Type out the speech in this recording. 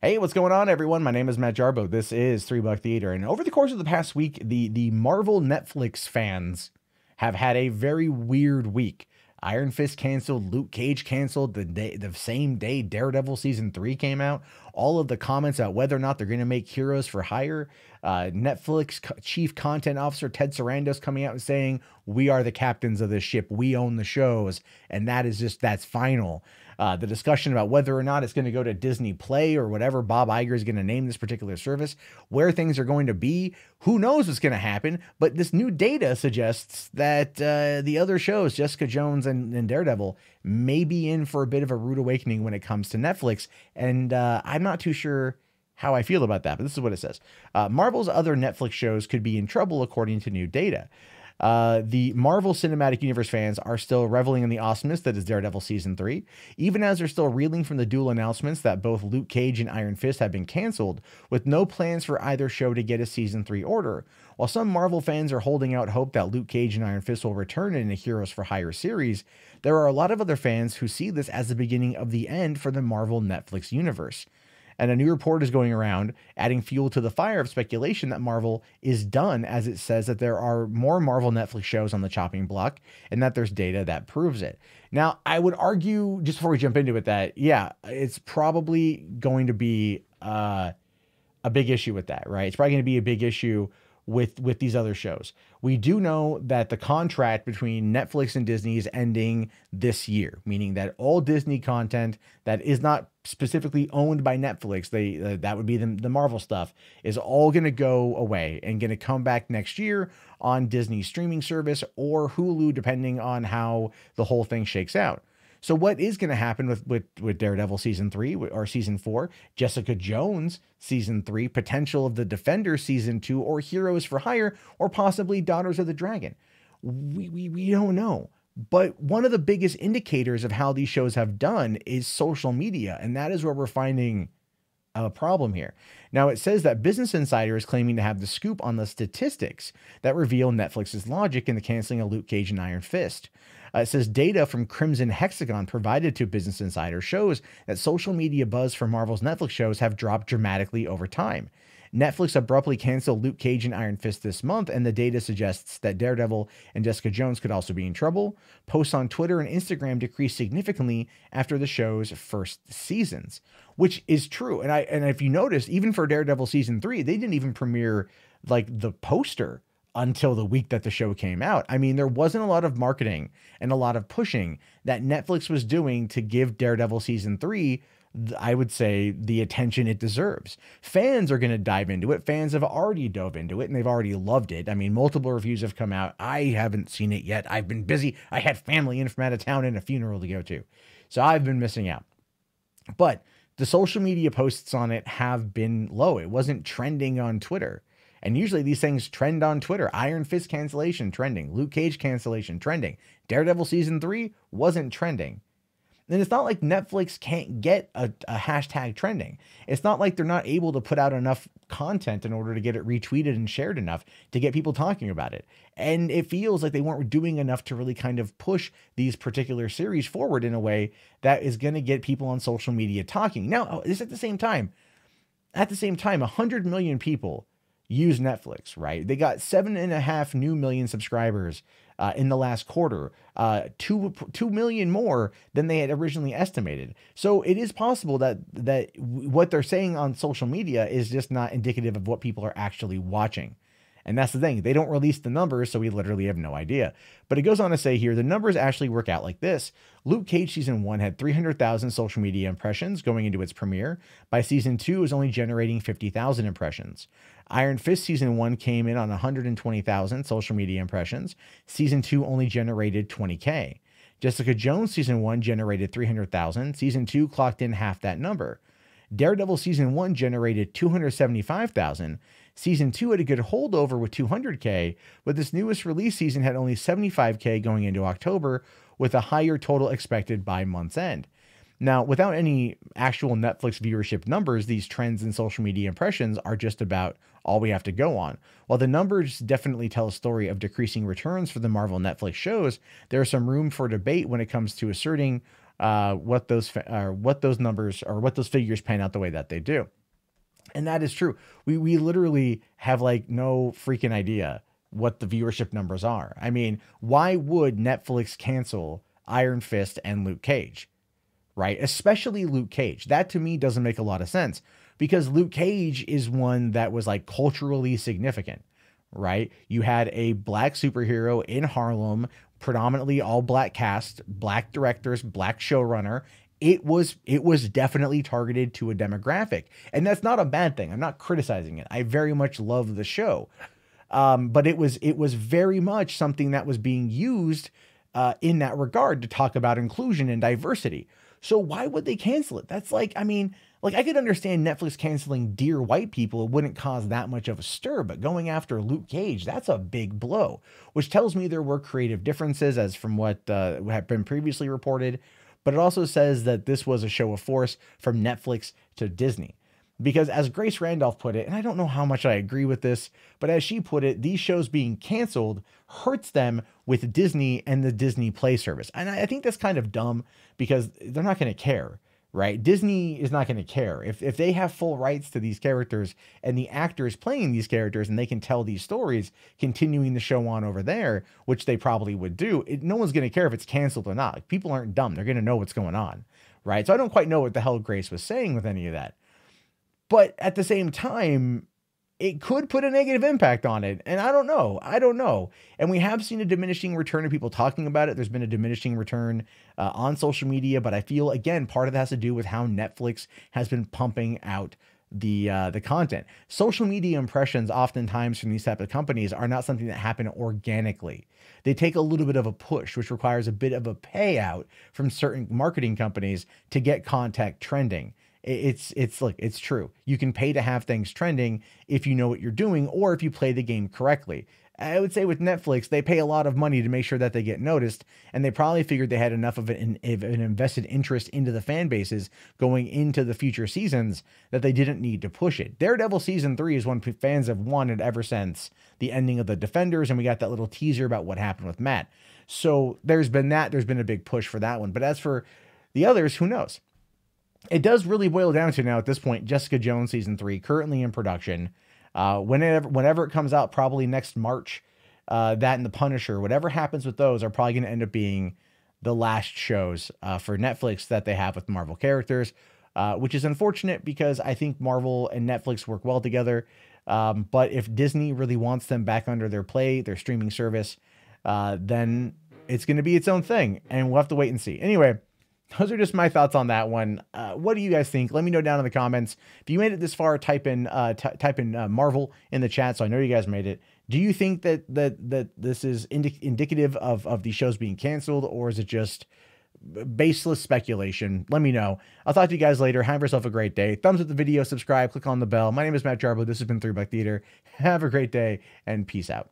Hey, what's going on, everyone? My name is Matt Jarbo. This is Three Buck Theater. And over the course of the past week, the Marvel Netflix fans have had a very weird week. Iron Fist canceled, Luke Cage canceled the same day Daredevil season 3 came out. All of the comments about whether or not they're going to make Heroes for Hire. Chief Content Officer Ted Sarandos coming out and saying, "We are the captains of this ship. We own the shows," and that's final. The discussion about whether or not it's going to go to Disney Play or whatever Bob Iger is going to name this particular service, where things are going to be, who knows what's going to happen. But this new data suggests that the other shows, Jessica Jones and Daredevil, may be in for a bit of a rude awakening when it comes to Netflix. And I'm not too sure how I feel about that, but this is what it says. Marvel's other Netflix shows could be in trouble according to new data. The Marvel Cinematic Universe fans are still reveling in the awesomeness that is Daredevil Season 3, even as they're still reeling from the dual announcements that both Luke Cage and Iron Fist have been canceled, with no plans for either show to get a Season 3 order. While some Marvel fans are holding out hope that Luke Cage and Iron Fist will return in a Heroes for Hire series, there are a lot of other fans who see this as the beginning of the end for the Marvel Netflix universe. And a new report is going around, adding fuel to the fire of speculation that Marvel is done, as it says that there are more Marvel Netflix shows on the chopping block and that there's data that proves it. Now, I would argue, just before we jump into it, that, yeah, it's probably going to be a big issue with that, right? It's probably going to be a big issue with these other shows. We do know that the contract between Netflix and Disney is ending this year, meaning that all Disney content that is not specifically owned by Netflix, that would be the Marvel stuff, is all going to go away and going to come back next year on Disney's streaming service or Hulu, depending on how the whole thing shakes out. So what is going to happen with Daredevil season 3 or season 4, Jessica Jones season 3, potential of the Defender season 2, or Heroes for Hire, or possibly Daughters of the Dragon? We don't know. But one of the biggest indicators of how these shows have done is social media, and that is where we're finding a problem here. Now, it says that Business Insider is claiming to have the scoop on the statistics that reveal Netflix's logic in the canceling of Luke Cage and Iron Fist. It says data from Crimson Hexagon provided to Business Insider shows that social media buzz for Marvel's Netflix shows have dropped dramatically over time. Netflix abruptly canceled Luke Cage and Iron Fist this month, and the data suggests that Daredevil and Jessica Jones could also be in trouble. Posts on Twitter and Instagram decreased significantly after the show's first seasons, which is true. And if you notice, even for Daredevil season 3, they didn't even premiere like the poster until the week that the show came out. I mean, there wasn't a lot of marketing and a lot of pushing that Netflix was doing to give Daredevil season 3, I would say, the attention it deserves. Fans are going to dive into it. Fans have already dove into it and they've already loved it. I mean, multiple reviews have come out. I haven't seen it yet. I've been busy. I had family in from out of town and a funeral to go to, so I've been missing out. But the social media posts on it have been low. It wasn't trending on Twitter. And usually these things trend on Twitter. Iron Fist cancellation trending. Luke Cage cancellation trending. Daredevil season 3 wasn't trending. And it's not like Netflix can't get a hashtag trending. It's not like they're not able to put out enough content in order to get it retweeted and shared enough to get people talking about it. And it feels like they weren't doing enough to really kind of push these particular series forward in a way that is going to get people on social media talking. Now, this at the same time, 100 million people use Netflix, right? They got 7.5 million subscribers in the last quarter, 2 million more than they had originally estimated. So it is possible that what they're saying on social media is just not indicative of what people are actually watching. And that's the thing. They don't release the numbers, so we literally have no idea. But it goes on to say here, the numbers actually work out like this. Luke Cage season 1 had 300,000 social media impressions going into its premiere. By season 2, it was only generating 50,000 impressions. Iron Fist season 1 came in on 120,000 social media impressions. Season 2 only generated 20K. Jessica Jones season 1 generated 300,000. Season 2 clocked in half that number. Daredevil season 1 generated 275,000. Season 2 had a good holdover with 200K, but this newest release season had only 75K going into October, with a higher total expected by month's end. Now, without any actual Netflix viewership numbers, these trends in social media impressions are just about all we have to go on. While the numbers definitely tell a story of decreasing returns for the Marvel Netflix shows, there is some room for debate when it comes to asserting what those numbers or what those figures pan out the way that they do. And that is true. We literally have like no freaking idea what the viewership numbers are. I mean, why would Netflix cancel Iron Fist and Luke Cage? Right? Especially Luke Cage. That to me doesn't make a lot of sense because Luke Cage is one that was like culturally significant, right? You had a black superhero in Harlem, predominantly all black cast, black directors, black showrunner. It was definitely targeted to a demographic, and that's not a bad thing. I'm not criticizing it. I very much love the show. But it was very much something that was being used in that regard to talk about inclusion and diversity. So why would they cancel it? That's like, I mean, like I could understand Netflix canceling Dear White People. It wouldn't cause that much of a stir, but going after Luke Cage, that's a big blow, which tells me there were creative differences as from what had been previously reported. But it also says that this was a show of force from Netflix to Disney. Because as Grace Randolph put it, and I don't know how much I agree with this, but as she put it, these shows being canceled hurts them with Disney and the Disney Play service. And I think that's kind of dumb because they're not going to care, right? Disney is not going to care. If they have full rights to these characters and the actors playing these characters and they can tell these stories, continuing the show on over there, which they probably would do, no one's going to care if it's canceled or not. Like, people aren't dumb. They're going to know what's going on, right? So I don't quite know what the hell Grace was saying with any of that. But at the same time, it could put a negative impact on it. And I don't know. And we have seen a diminishing return of people talking about it. There's been a diminishing return on social media. But I feel, again, part of that has to do with how Netflix has been pumping out the content. Social media impressions oftentimes from these type of companies are not something that happen organically. They take a little bit of a push, which requires a bit of a payout from certain marketing companies to get content trending. Look, it's true. You can pay to have things trending if you know what you're doing or if you play the game correctly. I would say with Netflix, they pay a lot of money to make sure that they get noticed, and they probably figured they had enough of an invested interest into the fan bases going into the future seasons that they didn't need to push it. Daredevil season 3 is one fans have wanted ever since the ending of the Defenders, and we got that little teaser about what happened with Matt. So there's been a big push for that one. But as for the others, who knows? It does really boil down to now at this point, Jessica Jones season 3 currently in production. Whenever it comes out, probably next March, that and The Punisher, whatever happens with those are probably going to end up being the last shows for Netflix that they have with Marvel characters, which is unfortunate because I think Marvel and Netflix work well together. But if Disney really wants them back under their streaming service, then it's going to be its own thing, and we'll have to wait and see. Anyway, those are just my thoughts on that one. What do you guys think? Let me know down in the comments. If you made it this far, type in Marvel in the chat, so I know you guys made it. Do you think that this is indicative of these shows being canceled, or is it just baseless speculation? Let me know. I'll talk to you guys later. Have yourself a great day. Thumbs up the video, subscribe, click on the bell. My name is Matt Jarbo. This has been 3 Buck Theater. Have a great day, and peace out.